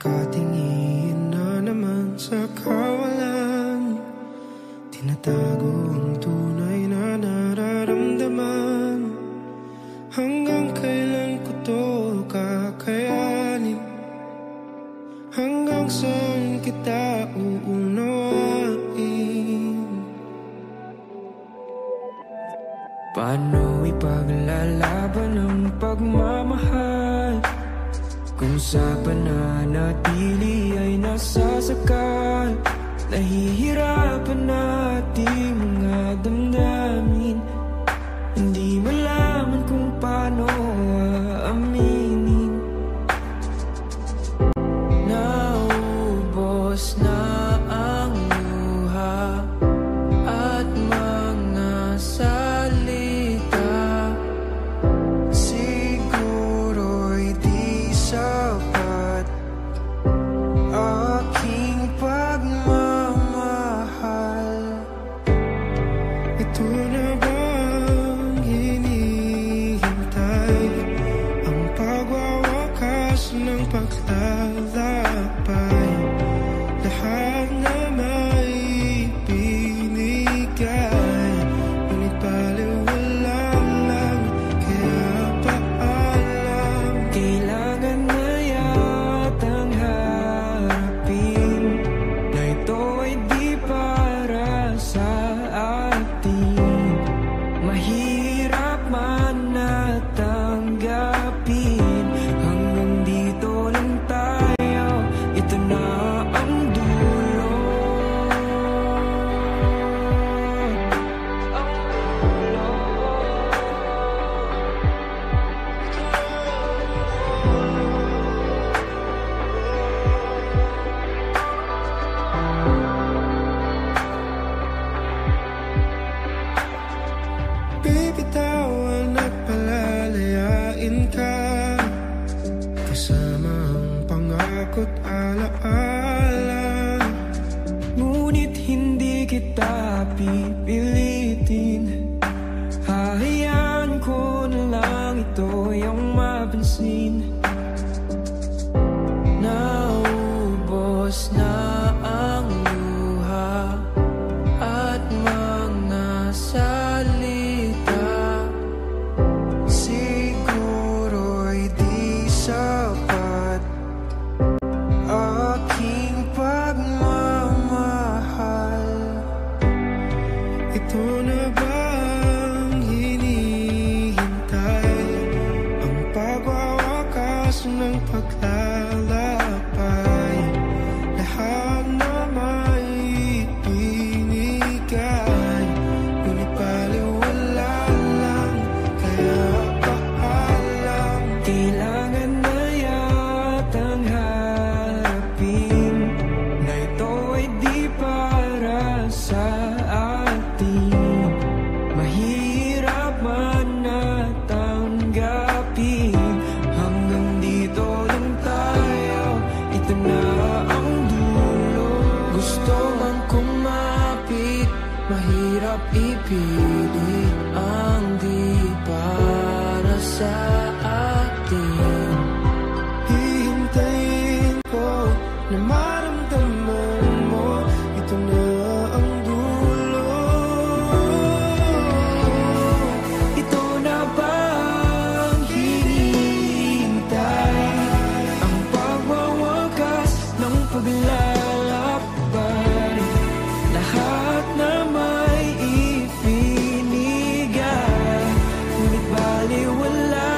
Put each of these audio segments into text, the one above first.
Nakatingin na naman sa kawalan, tinatago ang tunay na nararamdaman. Hanggang kailan ko to kakayanin? Hanggang saan kita uunawain? Paano ipaglalaban ang pagmamahal kung sa pananatili ay nasasakal? Nahihirapan na ating mga damdamin, hindi malaman kung paano aaminin. Naubos na ang luha at mga salita, siguro'y di sapat aking pagmamahal. Ito na bang hinihintay, ang pagwawakas ng paglalakbay? Lahat na may binigay, ngunit baliwala lang, kaya paalam. Kailangan na yatang harapin na ito ay di para sa atin. Mahirap man na tanggapin, hanggang dito lang tayo, ito na ang dulo. Bibitawan at palalayain ka, kasama ang pangako't alaala. Ngunit hindi kita pipilitin, hahayaan ko na lang ito yung mapansin. Naubos na ang luha at mga salita, siguro'y di sapat aking pagmamahal. Ito na bang hinihintay, ang pagwawakas ng paglalakbay? Lahat na may binigay, ngunit baliwala lang, kaya paalam. Kailangan na yatang harapin na ito ay di para sa atin. Mahirap man na tanggapin, hanggang dito lang tayo, ito na ang dulo. Gusto man kumapit, mahirap ipilit ang di para sa atin. Hihintayin ko na maramdaman mo, ito na ang dulo. Ito na bang hinihintay, ang pagwawakas ng paglalakbay? Lahat na may ibinigay, ngunit baliwala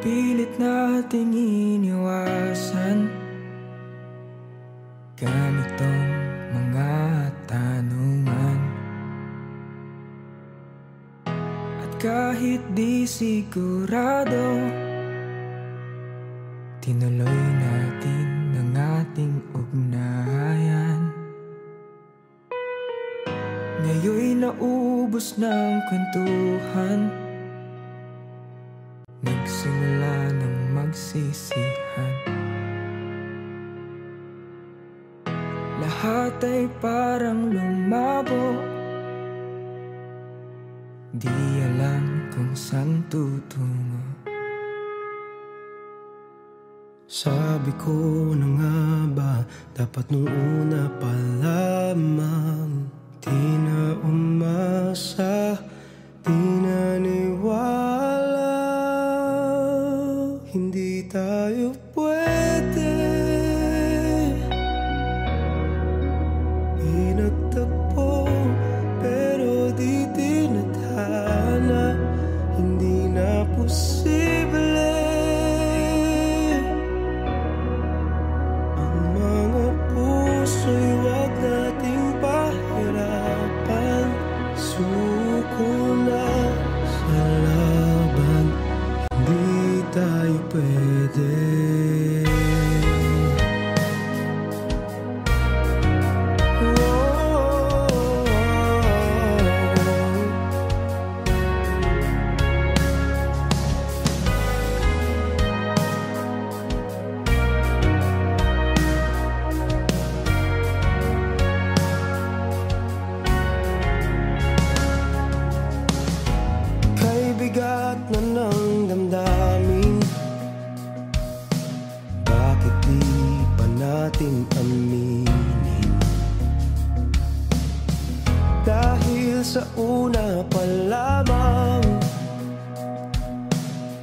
pilit nating iniwasan ganitong mga tanungan. At kahit di sigurado, tinuloy natin ang ating ugnayan. Ngayon'y naubos ng kwentuhan, nagsimula ng magsisihan. Lahat ay parang lumabo, di alam kung saan tutungo. Sabi ko na nga ba, dapat nung una pa lamang. Di na umasa, di naniwala, hindi tayo pwede. Pinagtagpo pero di tinadhana, hindi na posible. Ang mga puso'y wag nating pahirapan. Suko na sa laban, hindi tayo pwede. Bigat na ng damdamin, bakit di pa natin aminin? Dahil sa una pa lamang,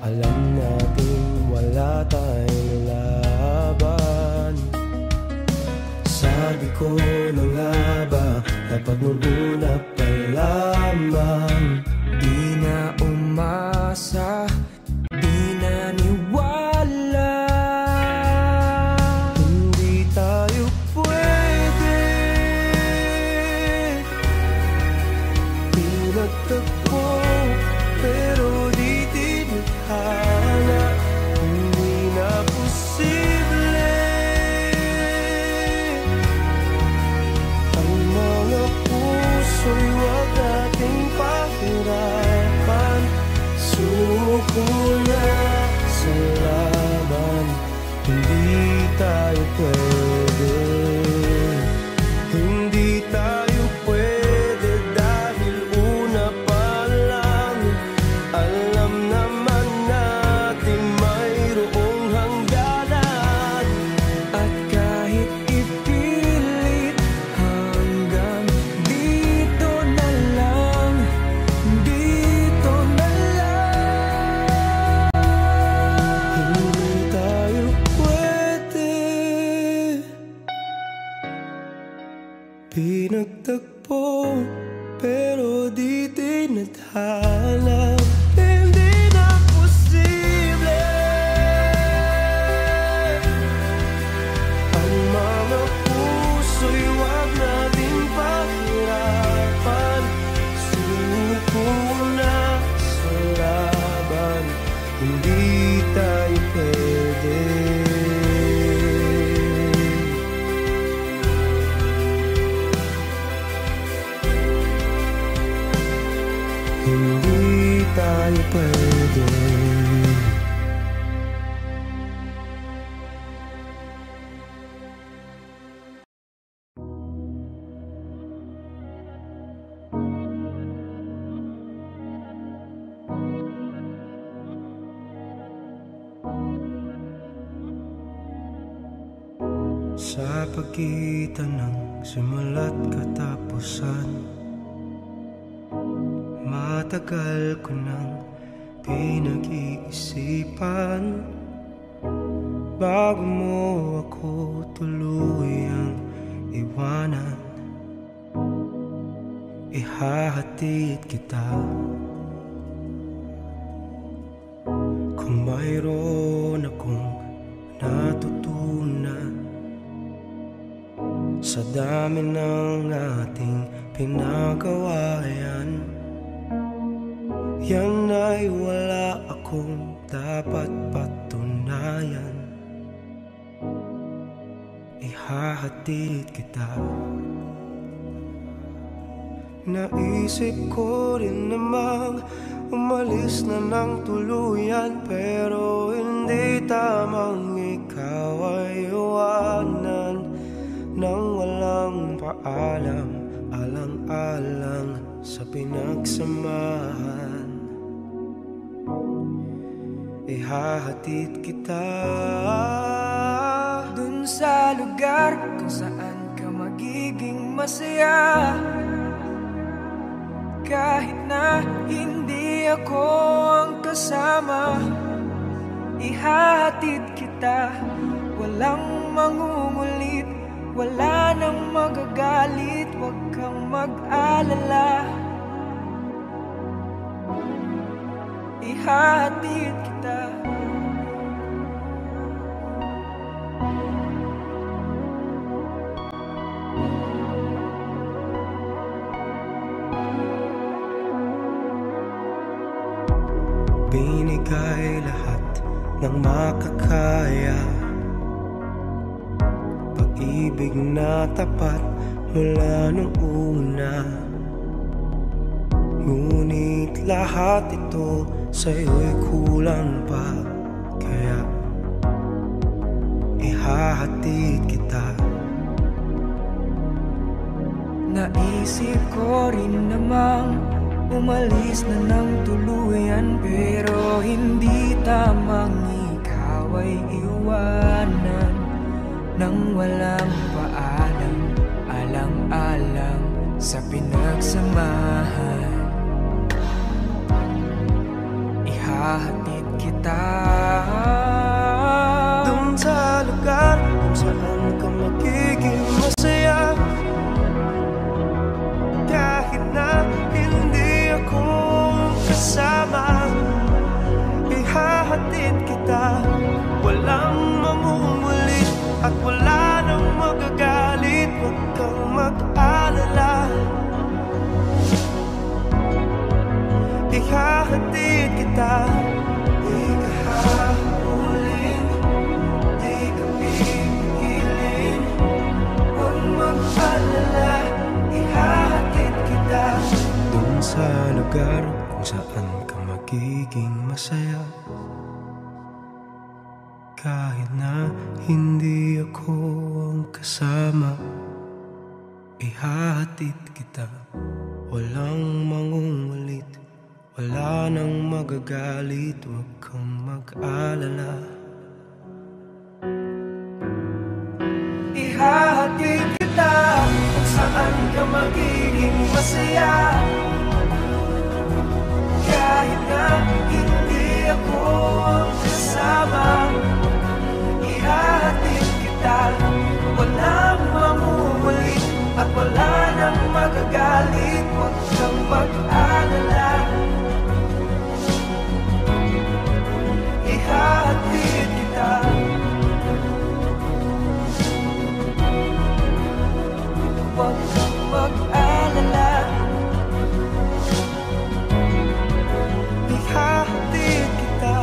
alam natin wala tayong laban. Sabi ko na nga ba, dapat nung una pa lamang. Di na umasa, di naniwala, hindi tayo pwede. Pinagtagpo pero di tinadhana, hindi na posible. Ang mga puso'y wag nating pahirapan. Suko na sa laban, hindi tayo pwede. Hindi tayo pwede dahil una pa lang, alam naman natin mayroong hangganan. at kahit ipilit hanggang dito na lang, dito na lang. Hindi tayo pwede. Pinagtagpo pero di tinadhana, hindi na posible. Ang mga puso'y wag nating pahirapan. Suko na sa laban, hindi tayo pwede. Hindi tayo pwede. Sa pagitan ng simula't katapusan, matagal ko nang pinag-iisipan bago mo ako tuluyang iwanan. Ihahatid kita kung mayroon akong natutunan sa dami ng ating pinagawayan, yan ay wala akong dapat patunayan. Ihahatid kita. Naisip ko rin namang umalis na ng tuluyan, pero hindi tamang ikaw ay iwanan nang walang paalam, alang-alang sa pinagsamahan. Ihahatid kita dun sa lugar kung saan ka magiging masaya, kahit na hindi ako ang kasama. Ihahatid kita, walang mangungulit, wala nang magagalit, huwag kang mag-alala. Ihahatid kita. Binigay lahat ng makakaya, pag-ibig na tapat mula nung una. Ngunit lahat ito sa'yo'y kulang pa, kaya ihahatid kita. Naisip ko rin namang umalis na ng tuluyan, pero hindi tamang ikaw ay iwanan nang walang paalam, alang-alang sa pinagsamahan. Ihahatid kita dun sa lugar kung saan ka magiging masaya, kahit na hindi ako kasama. Ihahatid kita, walang mamumulit at wala nang magagalit, huwag kang mag-alala. Ihahatid kita, di ka hahabulin, di ka pipigilin, huwag mag-alala. Ihahatid kita dun sa lugar kung saan ka magiging masaya, kahit na hindi ako ang kasama. Ihahatid kita, walang mangungulit, wala nang magagalit, huwag kang mag-alala. Ihahatid kita kung saan ka magiging masaya, kahit na hindi ako ang kasama. Ihahatid kita, walang mamumulit at wala nang magagalit, huwag kang mag-alala. Ihahatid kita. Huwag kang mag-alala. Ihahatid kita.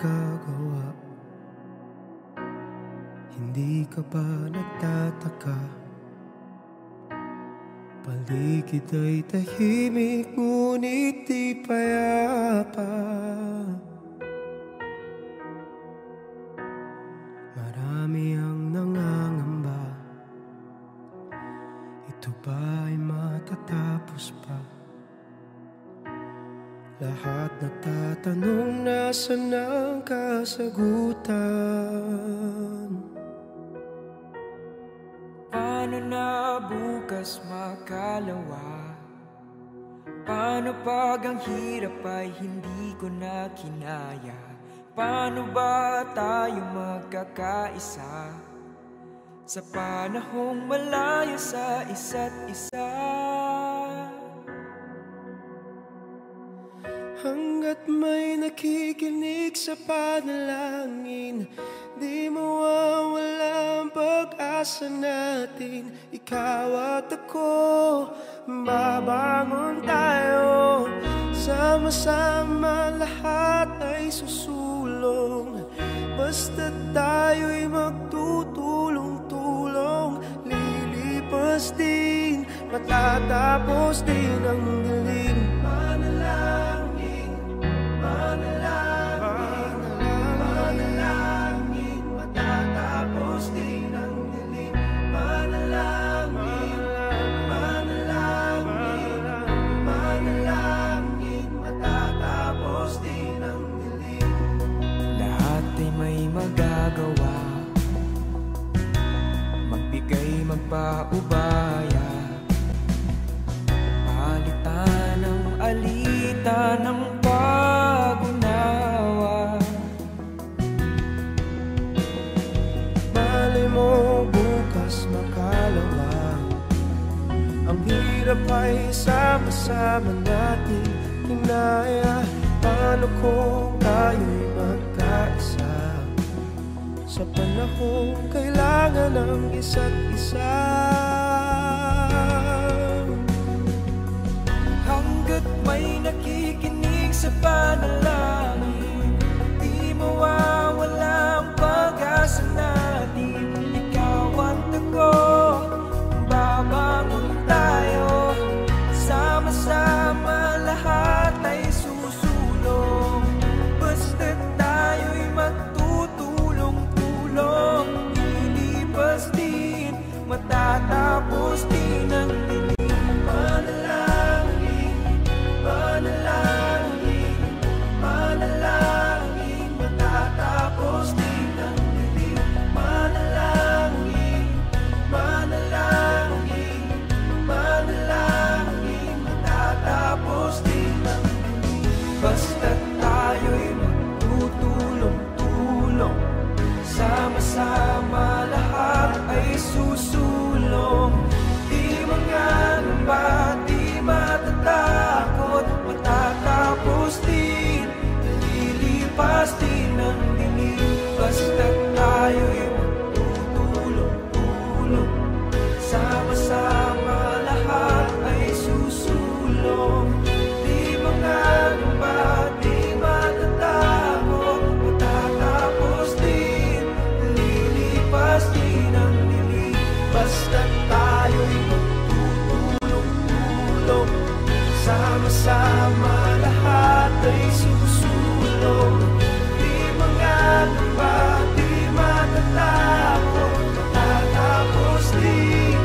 magagawa? Hindi ka ba nagtataka? Paligid ay tahimik, ngunit di payapa. Marami ang nangangamba, ito ba ay matatapos pa? Lahat nagtatanong, nasaan ang kasagutan? Paano na bukas makalawa? Paano pag ang hirap ay hindi ko na kinaya? Paano ba tayo magkakaisa sa panahong malayo sa isa't isa? Hanggat may nakikinig sa panalangin, di mawawala ang pag-asa natin. Ikaw at ako, babangon tayo. Sama-sama lahat ay susulong. Basta tayo'y magtutulong-tulong. Lilipas din, matatapos din ang dilim. Manalangin, manalangin, manalangin, matatapos din ang dilim. Manalangin, manalangin, manalangin, matatapos din ang dilim. Lahat ay may magagawa, magbigay, magpaubaya, palitan ng alitan ng pag-unawa. Malay mo bukas makalawa, ang hirap ay sama-sama natin kinaya. Paano kung tayo'y magkaisa sa panahong kailangan ng isa't isa? Hanggat may nakikinig sa panalangin, di mawawala ang pag-asa natin. Ikaw at ako, babangon tayo. Sama-sama lahat ay susulong. Basta't tayo'y magtutulong-tulong. Lilipas din, matatapos din ang dilim. Manalangin, manalangin, manalangin, matatapos din ang dilim. Manalangin, manalangin, manalangin, matatapos din ang dilim. Basta't tayo'y magtutulong-tulong. Sama-sama lahat ay susulong. Di mangangamba, di matatakot, matatapos din, lilipas din ang dilim. Basta't tayo'y magtutulong-tulong. Sama-sama lahat ay susulong. Di mangangamba, di matatakot, matatapos din, lilipas din ang dilim. Basta't tayo'y magtutulong-tulong. Sama-sama lahat ay susulong. Di mangangamba, di matatakot, matatapos din,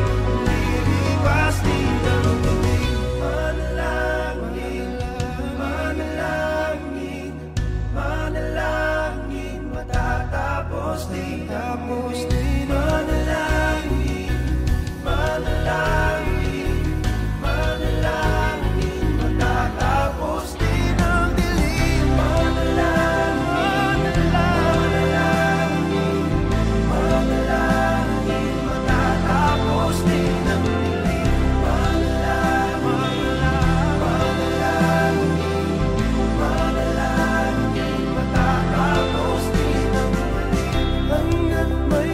lilipas din ang dilim. Manalangin, manalangin, manalangin, matatapos din ang dilim. Manalangin, manalangin, manalangin, matatapos din ang dilim. Manalangin, manalangin, manalangin, matatapos din ang dilim. Manalangin, manalangin, manalangin, matatapos din ang dilim. Hanggat may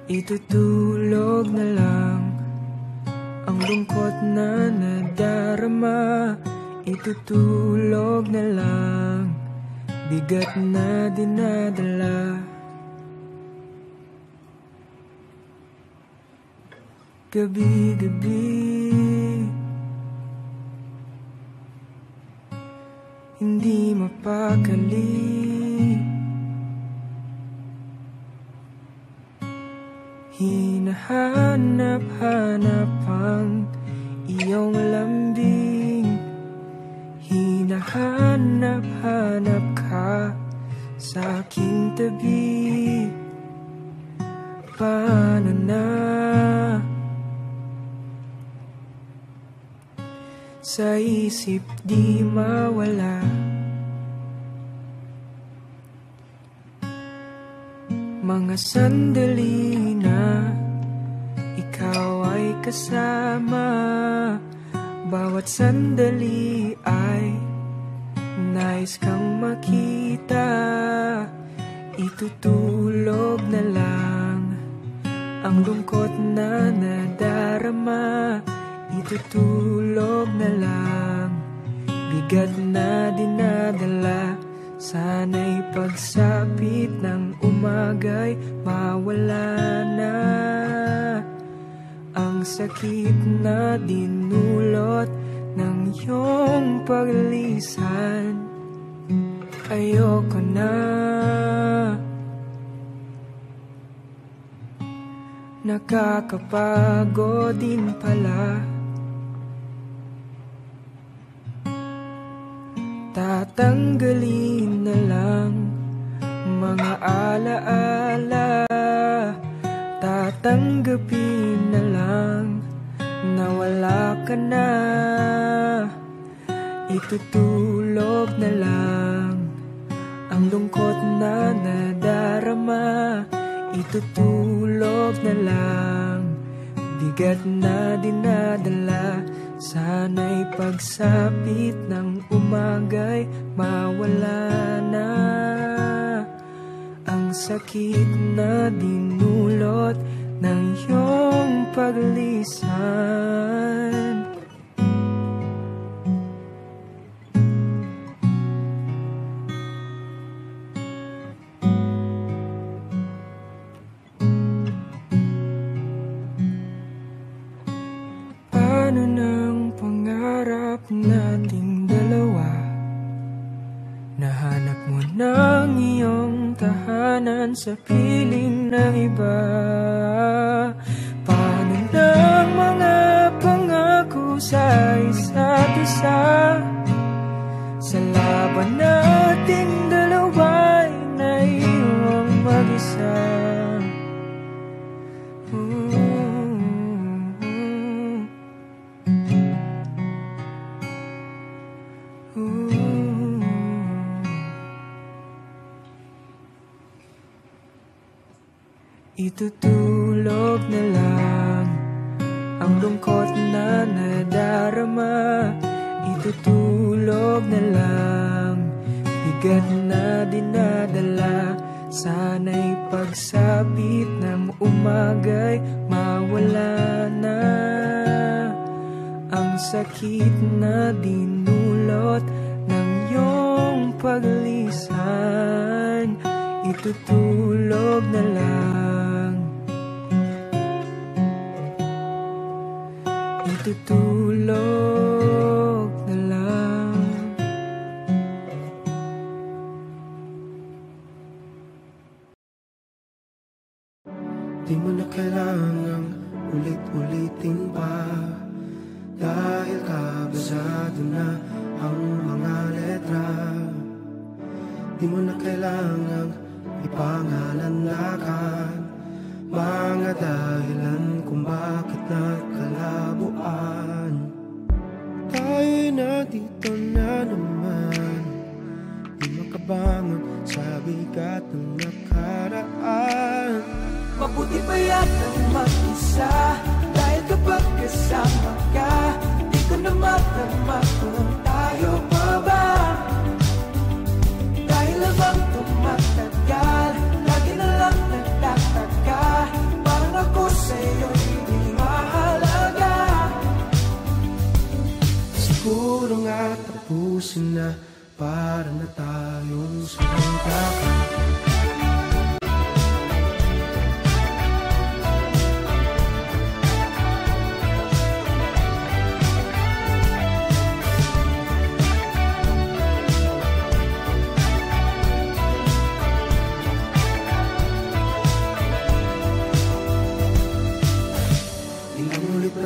Itutulog na lang ang lungkot na nadarama. Itutulog na lang bigat na dinadala. Gabi-gabi hindi mapakali, hinahanap-hanap ang iyong lambing. Hinahanap-hanap ka sa aking tabi. Paano na sa isip di mawala mga sandali na ikaw ay kasama. Bawat sandali ay nais kang makita. Itutulog na lang ang lungkot na nadarama. Itutulog na lang bigat na dinadala. Sana'y pagsapit ng umaga'y mawala na ang sakit na dinulot ng iyong paglisan. Ayoko na, nakakapagod din pala. Tatanggalin na lang mga alaala. Tatanggapin na lang na wala ka na. Itutulog na lang ang lungkot na nadarama. Itutulog na lang bigat na dinadala. Sana'y pagsapit ng umaga'y mawala na ang sakit na dinulot ng iyong paglisan. Paano nang pangarap nating dalawa? Nahanap mo ng iyong tahanan sa piling ng iba. Paano nang mga pangako sa isa't isa? Sa laban nating dalawa'y naiwang mag-isa. Itutulog na lang ang lungkot na nadarama. Itutulog na lang bigat na dinadala. Sana'y pagsapit ng umaga'y mawala na ang sakit na dinulot ng iyong paglisan. Itutulog na lang, itutulog na lang. Di mo na kailangang ulit-ulitin pa, dahil kabisado na ang mga letra. Di mo na kailangang ipangalan-lakan mga dahilan kung bakit nagkalabuan. Tayo'y nandito na naman, di makabangon sa bigat ng nakaraan. Mabuti pa yatang mag-isa, dahil kapag kasama ka, di ko na matama kung tayo pa ba. Dahil habang tumatagal, lagi na lang nagtataka, parang tapusin na, para na tayong sinangkakan.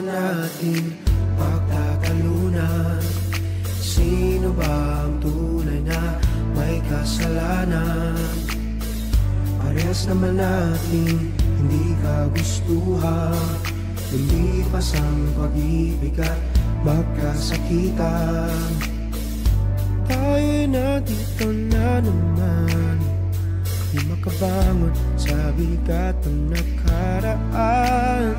Natin pagtatalunan, sino ba ang tunay na may kasalanan? Parehas naman natin hindi kagustuhan, lumipas ang pag-ibig at magkasakitan. Tayo'y nandito na naman, di makabangon sa bigat ng nakaraan.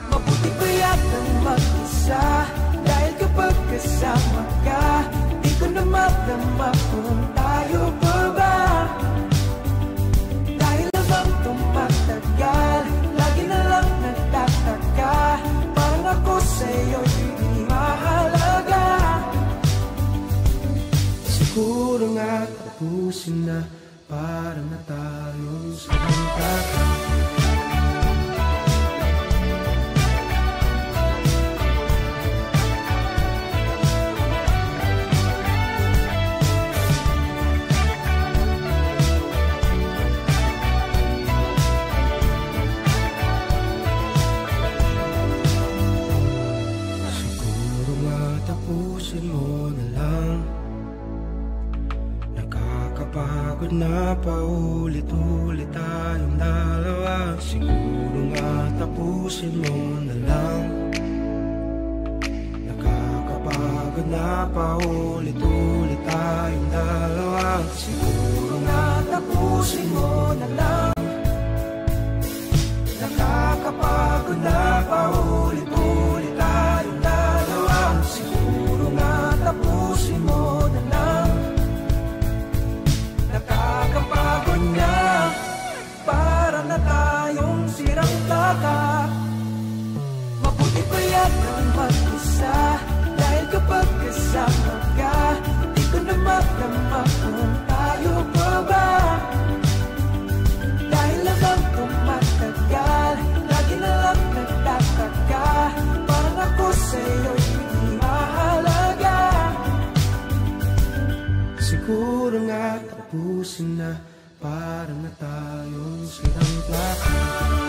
Mabuti pa yatang mag-isa, dahil kapag kasama ka, di ko na madama kung tayo pa ba. Dahil habang tumatagal, lagi na lang nagtataka, parang ako sa'yo'y hindi mahalaga. Siguro nga tapusin na, para na tayong sinangkakan. Nakakapagod na paulit-ulit tayong dalawa. Siguro nga tapusin mo na lang. Nakakapagod na paulit-ulit tayong dalawa. Siguro nga tapusin mo na lang. Nakakapagod na paulit-ulit tayong dalawa. Siguro nga tapusin mo na lang. Nakakapagod na, para na tayong sirang-taka. Mabuti pa yatang mag-isa, dahil kapag kasama ka, di ko na madama kung tayo pa ba. Dahil habang tumatagal, lagi na lang nagtataka, parang ako sa'yo'y hindi mahalaga. Siguro nga tapusin na, para na tayong sinangkakan.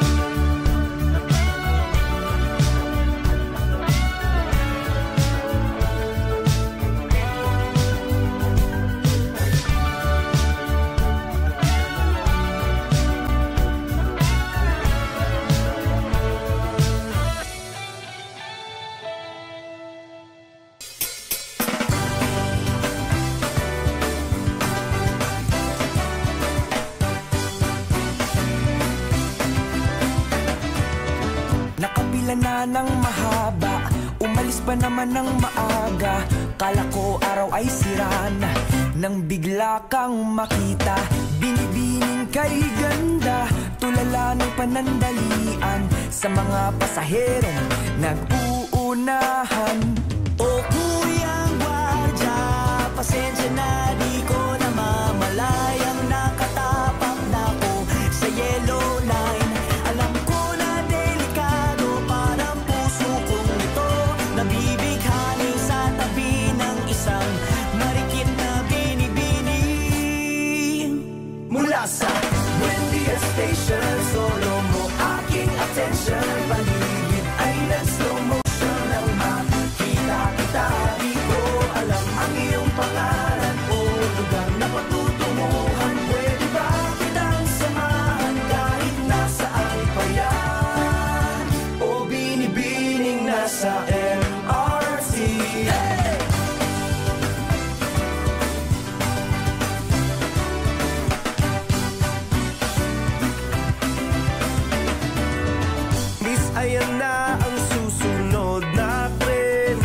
Na ng mahaba, umalis pa naman ng maaga. Kala ko araw ay sirana, nang bigla kang makita. Binibining kay ganda, tulala ng panandalian, sa mga pasaherong nag-uunahan. O kuyang gwardiya, pasensya na, di ko na mamalayang nakatapak na ko sa yellow line. Alam ko na delikado, parang puso kong ito nabibighani sa tabi ng isang marikit na binibining. Mula sa Buendia Station, solo mo aking attention. Paligid ay nag-slow motion, nang makita kita di ko alam ang iyong pangalan o lugar na patutunguhan. Pwede ba kitang samahan kahit nasaan pa yan? O binibining nasa MRT. Hey! Miss, ayan na ang susunod na tren.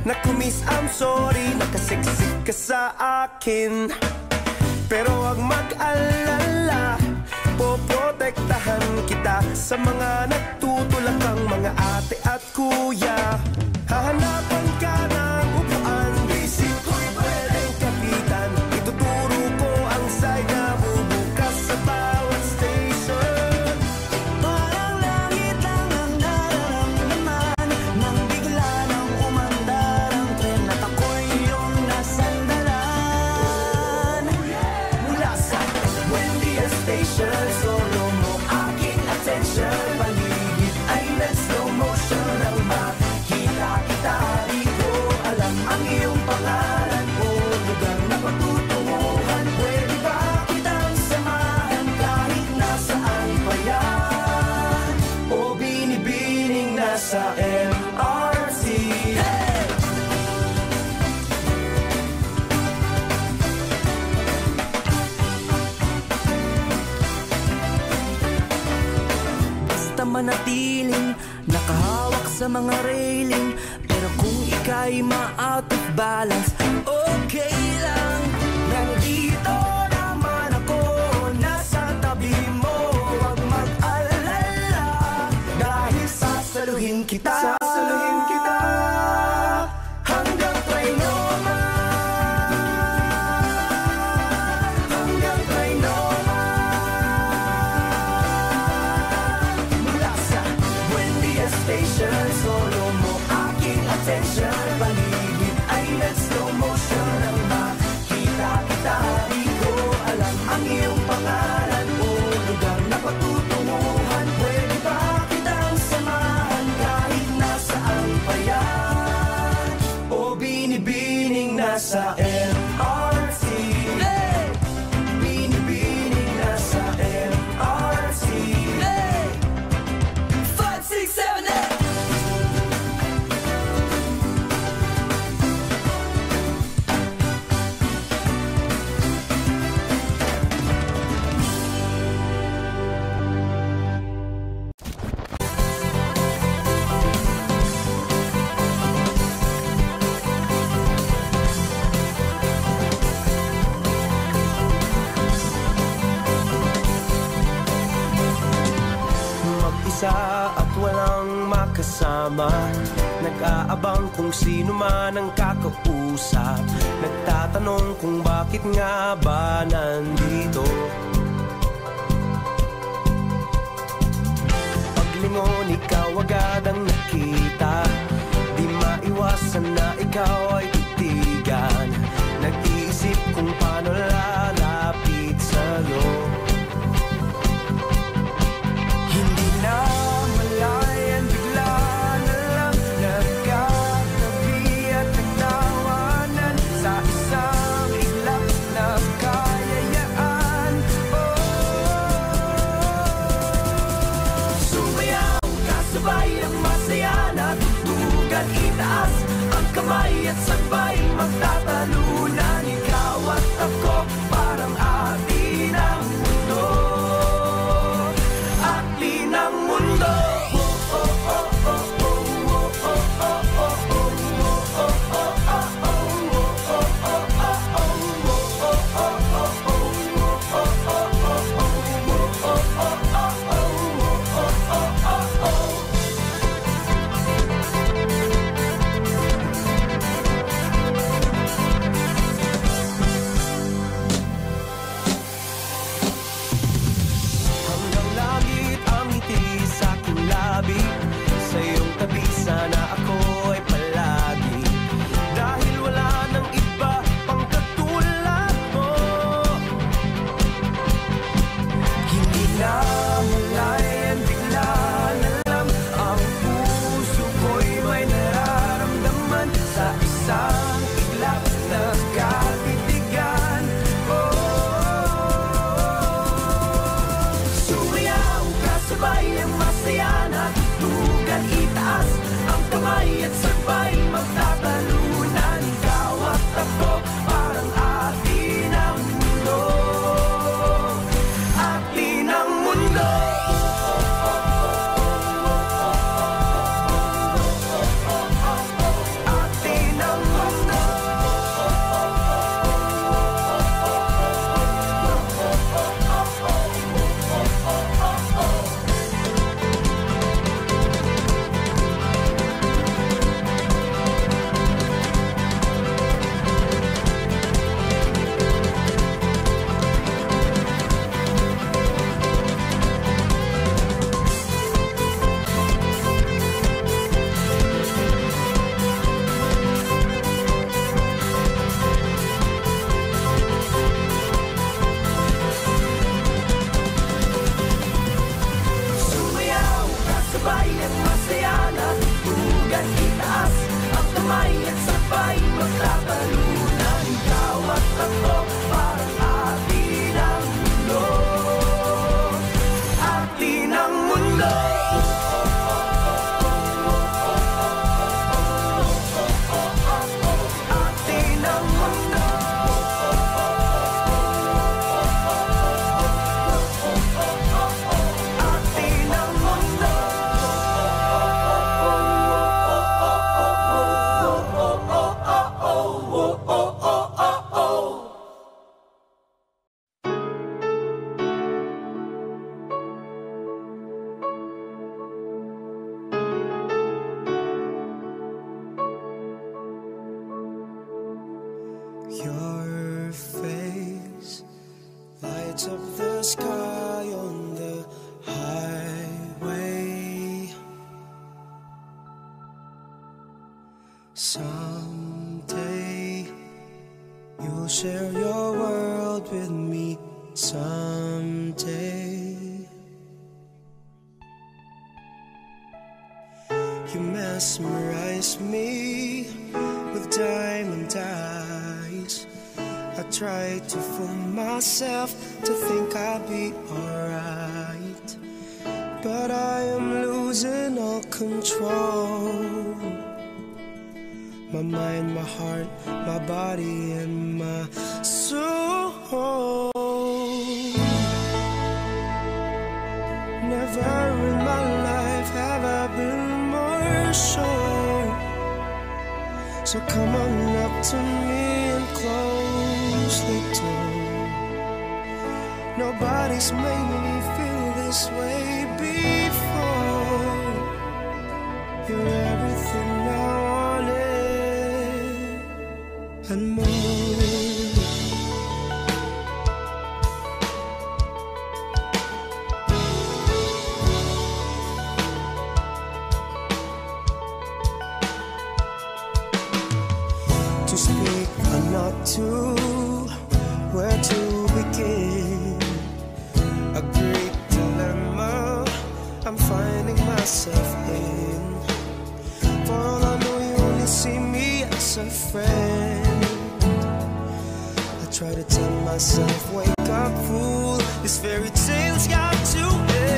Naku miss, I'm sorry, nakasiksik ka sa akin. Pero wag mag-alala, poprotektahan kita sa mga nagtutulakang mga ate at kuya. Hahanapan ka ng upuan, visit ko manatiling nakahawak sa mga railing. Pero kung ika'y ma-out of balance, okay lang. Nandito naman ako, nasa tabi mo. Huwag mag-alala, dahil sasaluhin kita. Sasaluhin kita hanggang Trinoma. Hanggang Trinoma. Mula sa Buendia Station, solo mo aking attention. Paligid ay nag-slow motion. Ang makita kita, di ko alam ang iyong pangalan o lugar na patutunguhan. Pwede ba kitang samahan kahit nasaan pa yan? O binibining nasa MRT. Hey! Binibining nasa MRT. Hey! 5, 6, 7, 8. Mag-isa at walang makasama, nag-aabang kung sino man ang kakausap, nagtatanong kung bakit nga ba nandito. Paglingon, ikaw agad ang nakita, di maiwasan na ikaw ay titigan. Nag-iisip kung paano lalapit sa'yo. Hindi na malayan, bigla na lang nagkatabi at nagtawanan sa isang iglap na kayayaan. Sumayaw, kasabay ang masaya na tugtugan, itaas ang kamay at sabay magtatalunan. Ikaw at world with me someday. You mesmerize me with diamond eyes. I try to fool myself to think I'll be alright, but I am losing all control. My mind, my heart, my body, and my soul. Never in my life have I been more sure. So come on up to me and close the door. Nobody's made me feel this way before. You're everything I wanted and more. To speak or not to, where to begin? A great dilemma I'm finding myself in. For all I know, you only see me as a friend. I try to tell myself, wake up, fool, this fairy tale's got to end.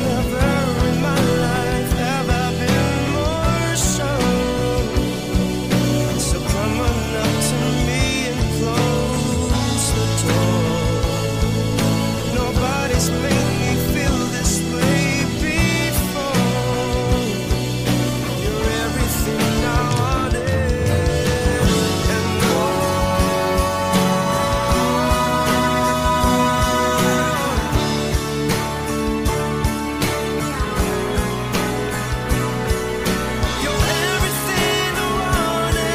Never in my life have I been more sure. So come on up to me and close the door. Nobody's made me feel this way before. You're everything I wanted and you're everything I wanted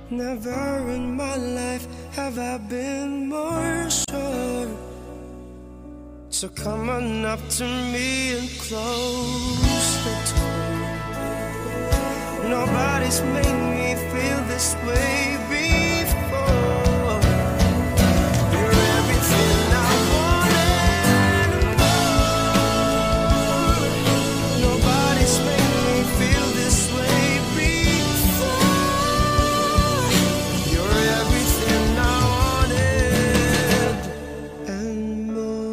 and never in my life have I been more sure. So come on up to me and close the door. Nobody's made me feel this way before. You're everything I wanted and more. Nobody's made me feel this way before. You're everything I wanted and more.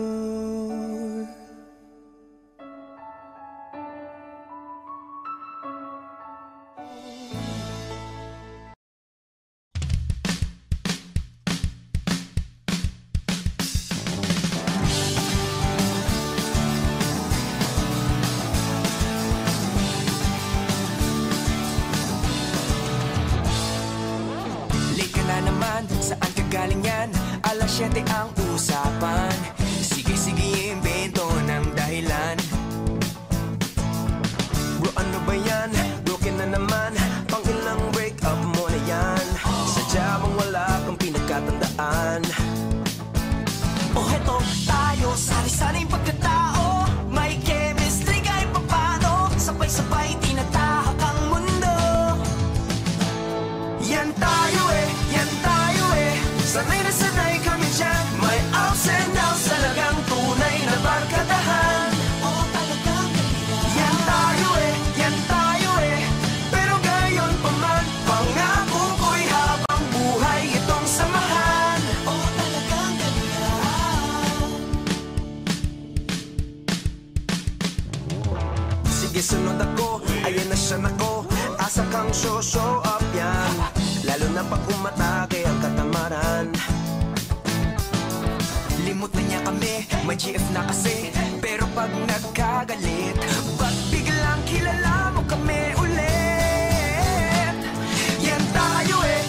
Late ka na naman, saan ka galing yan? Alas 7 ang usapan. Sige, imbento ng dahilan. Bro, ano ba yan? Broken na naman, pang ilang break up mo na yan. Sadya bang wala kang pinagkatandaan? O heto tayo, sari-saring pagkatao. May chemistry kahit papano. Sabay-sabay tinatahak ang mundo. Yan tayo eh, sanay na sanay kami dyan. May ups and downs, talagang tunay na barkadahan. Oo, talagang yan tayo eh, pero gayon pa man, pangako ko'y habang buhay itong samahan. Oo, talagang sige, sunod ako, ayan na siya nako. Asa kang show up yan, lalo na pag umatake ang katamaran. Limutan niya kami, may GF na kasi. Pero pag nagkagalit, ba't biglang kilala mo kami ulit? Yan tayo eh,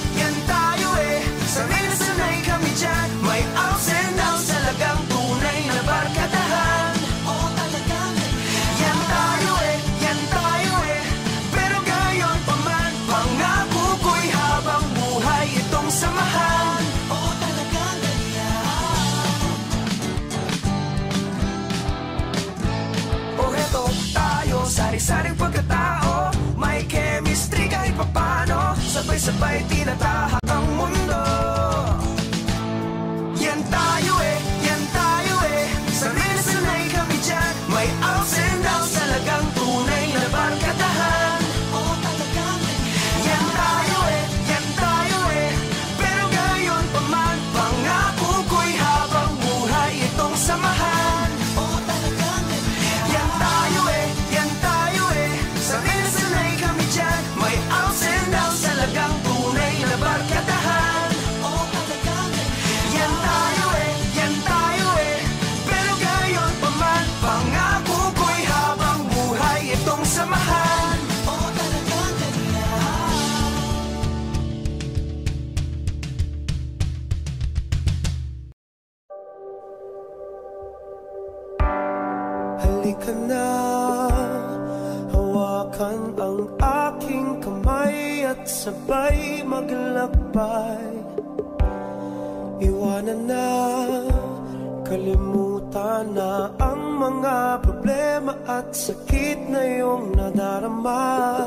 sanay na sanay kami dyan. May ups and downs, talagang tunay na barkadahan. Oo, talagang yan tayo eh, pero gayon pa man, pangako ko'y habang buhay itong samahan. Oo, talagang ganyan. sari-saring pagkatao, may chemistry kahit papano, sabay-sabay tinatahak ang mundo. Yan tayo eh, sanay kami dyan. May ups and downs, talagang tunay na barkadahan. Yan tayo eh, pero gayon pa man, pangako ko'y habang buhay itong samahan. Yan tayo eh, sanay kami dyan. May ups and downs, talagang tunay na barkadahan. Yan tayo eh, pero gayon pa man, pangako ko'y habang buhay itong samahan. Halika na, hawakan ang aking kamay at sabay maglakbay. Iwanan na, kalimutan na ang mga problema at sakit na iyong nadarama.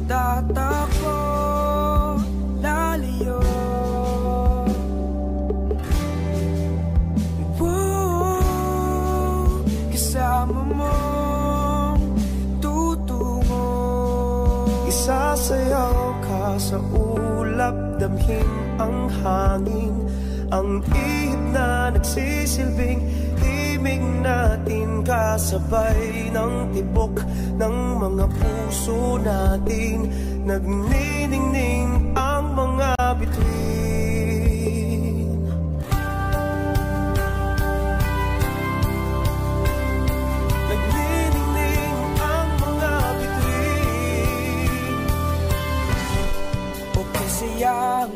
Tatakbo, lalayo. Kasama mong tutungo. Isasayaw ka sa ulap, damhin ang hangin, ang ihip na nagsisilbing himig natin, kasabay ng tibok ng mga puso natin, nagniningning ang mga bituin. Nagniningning ang mga bituin. O kasayang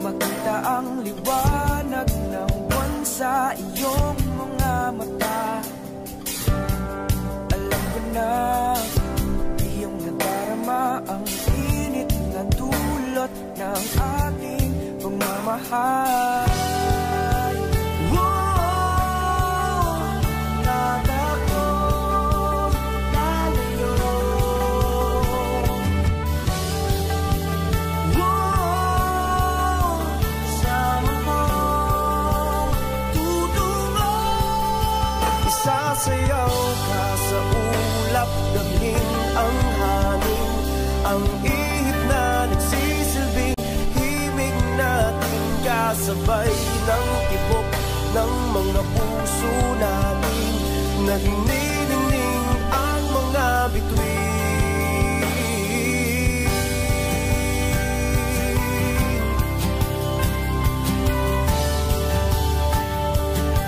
makita ang liwanag ng buwan sa iyong mga mata. Alam ko na iyong nadarama ang init na dulot ng ating pagmamahal. Tatakbo, lalayo. Sama mong tutungo. Isasayaw ka sa ulap, damhin ang hangin, ang ihip na nagsisilbing himig natin, kasabay ng tibok ng mga puso natin, nagniningning ang mga bituin.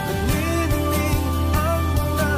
Nagniningning ang mga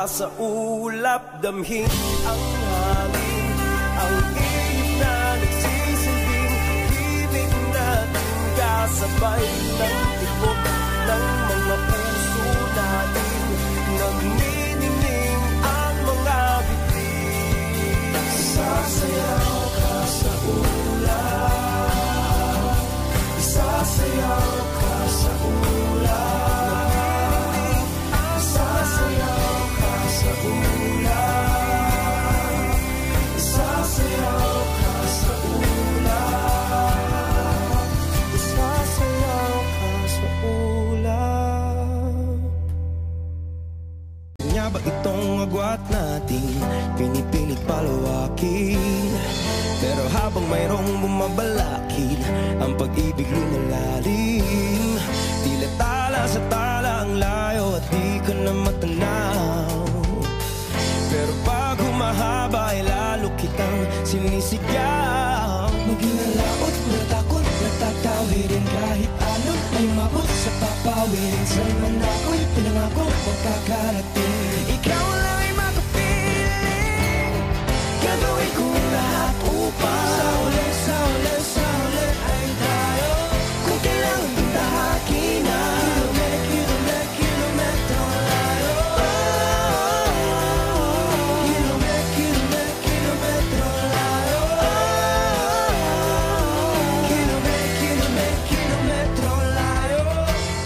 sa ulap, damhin ang hangin, ang ihip na nagsisilbing himig natin, kasabay ng tibok ng mga puso natin, nagniningning ang mga bibig. Sasayaw ka sa ulap, sasayaw ka sa ulap, sasayaw ka sa ulap, sasayaw ka sa ulap, sasayaw ka sa ulap. Kanya ba itong agwat natin, pinipilit palawakin, pero habang mayroong bumabalakid, ang pag-ibig lumalalim. Tila tala sa tala ang layo at di ka na matanaw. Pero pag humahaba ay lalo kitang sinisigaw. Maging alaot, natakot, natatawirin kahit ano ay mabot sa papawirin. Saan man ako'y pinangako magkakarating. Ikaw lang ay makapiling, Gagawin ko lahat upang sa uli, sa uli, sa uli ay tayo. kung kailangan kong tahakin na Kilometro layo. Kilometro layo. Kilometro layo.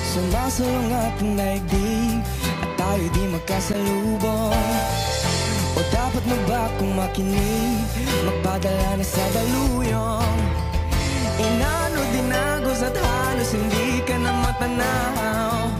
Sumasalong ating daigdig at tayo di magkasalubong. O dapat mo ba kung makinig, magpadala na sa daluyong? Inano dinagos at halos hindi ka na matanaw.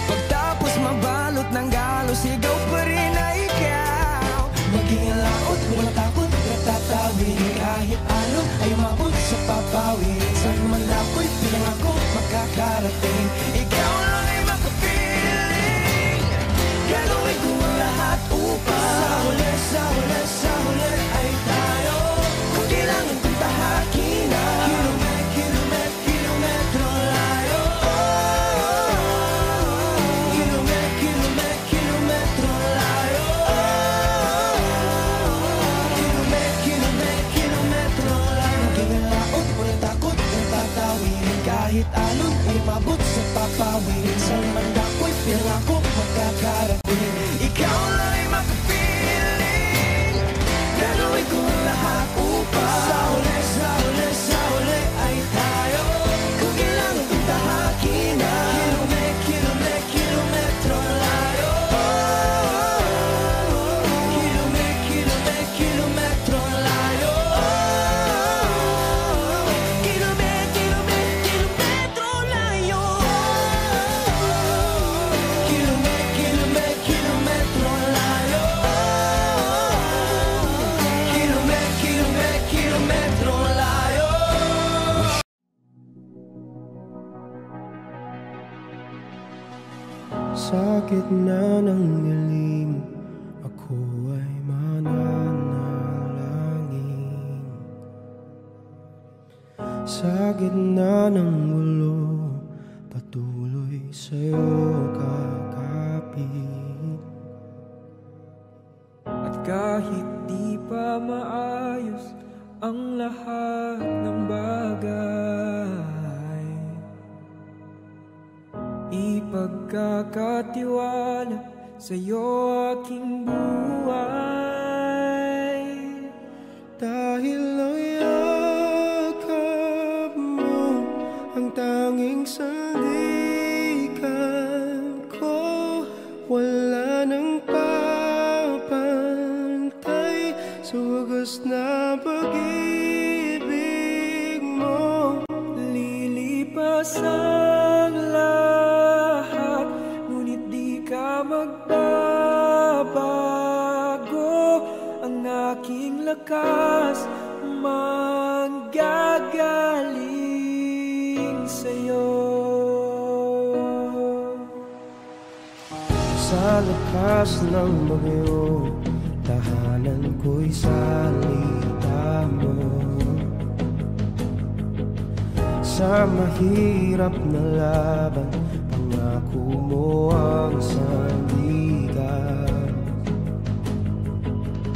Pagtapos mabalot ng galos, sigaw pa rin na ikaw. Maging alaot, walang takot, natatawirin kahit ano ay umabot sa papawirin. Saan man ako'y pinangako magkakarating. Ikaw lang ay makapiling, Gagawin ko ang lahat upang sa uli, sa uli, sa uli ay tayo. kung kailangan kong tahakin na Kilometro layo. Kilometro layo. Kilometro layo. Maging alaot, walang takot, natatawirin kahit anong ay umabot sa papawirin. Saan man ako'y pinangako magkakarating. Ikaw lang ay makapiling, Gagawin ko ang lahat upang sa uli, sa uli, sa uli ay tayo. kung kailangan kong tahakin na Kilometro layo. Kilometro layo. Kilometro layo. Kilometro layo. Kilometro layo. Sa gitna ng dilim, ako ay mananalangin. Sa gitna ng gulo, patuloy sa'yo kakapit. At kahit di pa maayos ang lahat ng bagay, ipagkakatiwala sa'yo aking buhay. Dahil ang yakap mo ang tanging sandigan ko, wala nang papantay sa wagas na pag-ibig mo. Lilipas ang lahat, ngunit di ka magbabago. Ang aking lakas manggagaling sa'yo. Sa lakas ng bagyo, tahanan ko'y salita mo. Sa mahirap na laban, pangako mo ang sandigan.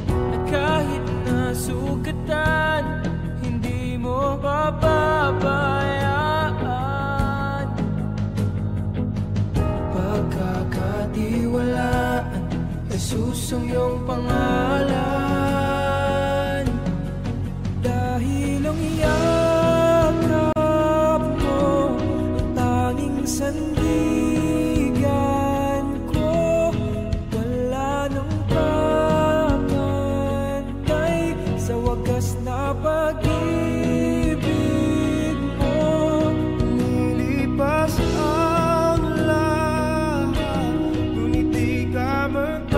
At kahit nasugatan, hindi mo papabayaan. Pagkakatiwalaan, Jesus ang iyong pangalan. Dahil ang yakap mo ang tanging sandigan ko, wala nang papantay sa wagas na pag-ibig mo. Nilipas ang lahat, ngunit di ka magbabago.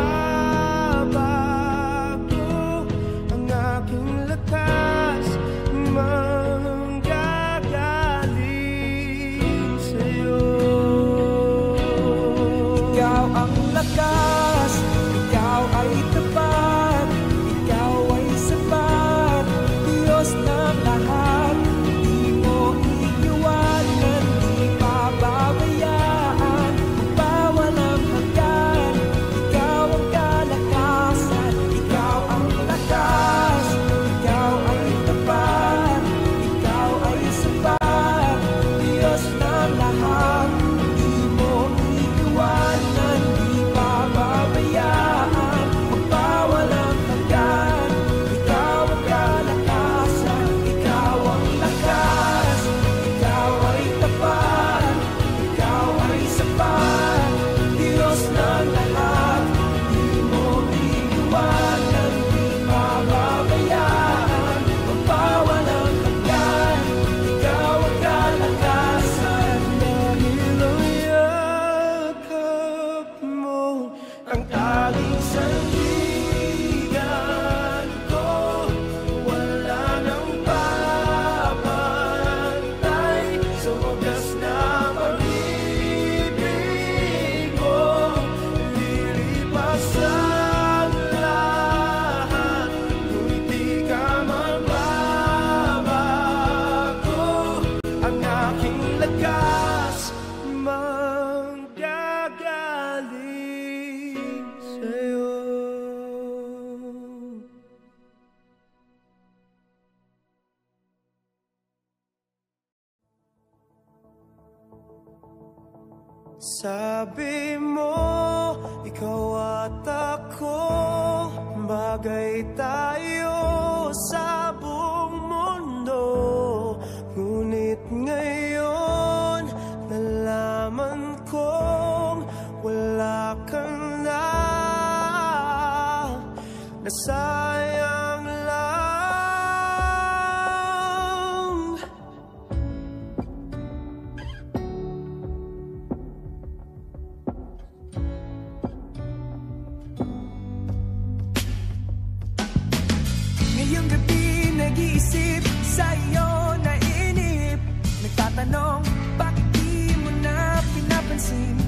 Sabi mo, ikaw at ako, bagay tayo sa buong mundo. Ngunit ngayon, nalaman kong wala ka na, nasayang lang. Ngayong gabi nag-iisip sa iyo, nainip, nagtatanong bakit di mo na pinapansin.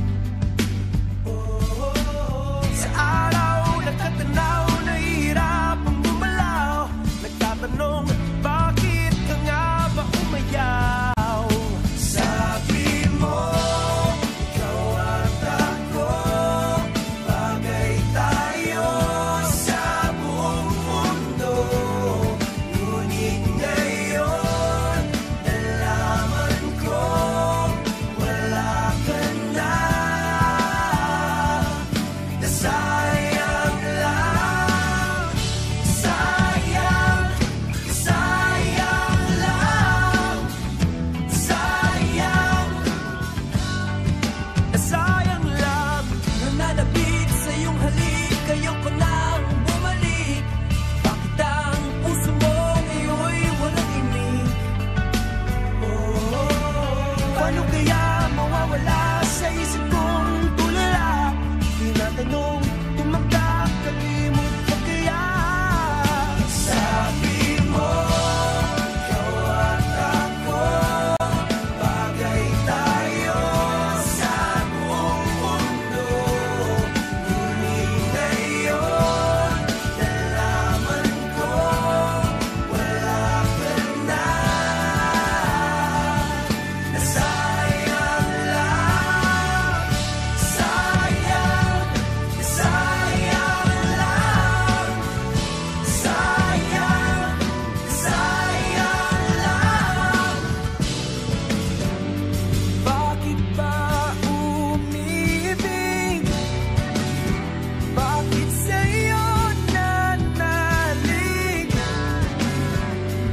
Sa araw nakatanaw, nahihirapang gumalaw, nagtatanong bakit ka nga ba umayaw. Sabi mo, ikaw at ako, bagay tayo sa buong mundo. Ngunit ngayon, nalaman ko wala ka na, nasayang lang. Sayang, sayang lang. Sayang, nasayang lang. Nananabik sa iyong halik, ayoko nang bumalik. Bakit ang puso mo ngayon'y walang imig? Paano kaya mawawala sa isip kong tulala? Tinatanong kung magkakalimot ka kaya. Sabi mo, ikaw at ako, bagay tayo sa buong mundo. Ngunit ngayon, nalaman ko wala ka na, nasayang lang. Sayang, sayang lang. Sayang, sayang lang. Bakit ba umibig? Bakit sa'yo nanalig?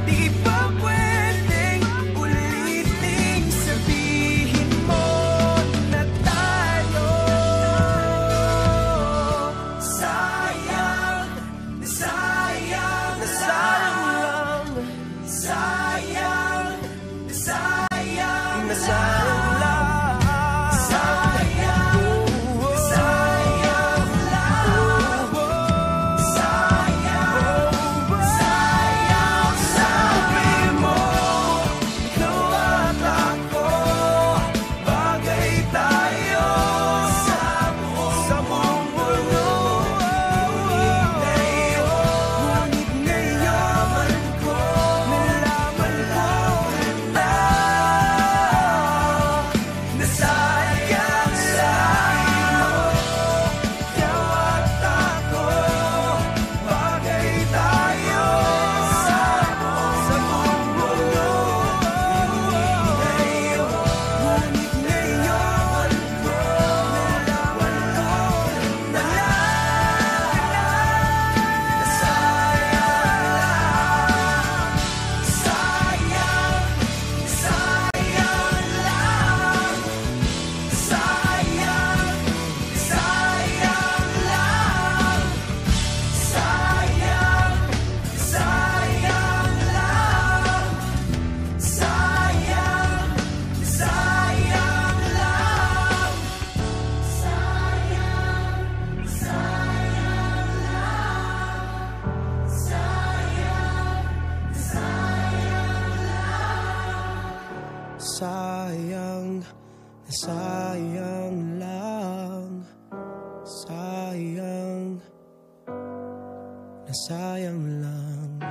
Di ba pwedeng ulitin, sabihin mo na tayo? Sayang, sayang, sayang lang. Sayang, sayang, sayang lang. Sayang, sayang lang. Sayang, sayang. Sabi mo, ikaw at ako, bagay tayo sa buong mundo. Ngunit ngayon, nalaman ko na, nasayang lang. Ikaw at ako, bagay tayo sa buong mundo. Ngunit ngayon, nalaman ko na, nasayang lang. Sayang, sayang lang. Sayang, sayang lang. Sayang, sayang lang. Sayang, sayang lang. Sayang, sayang lang. Sayang, sayang lang. Sayang, sayang lang. Sayang, nasayang lang.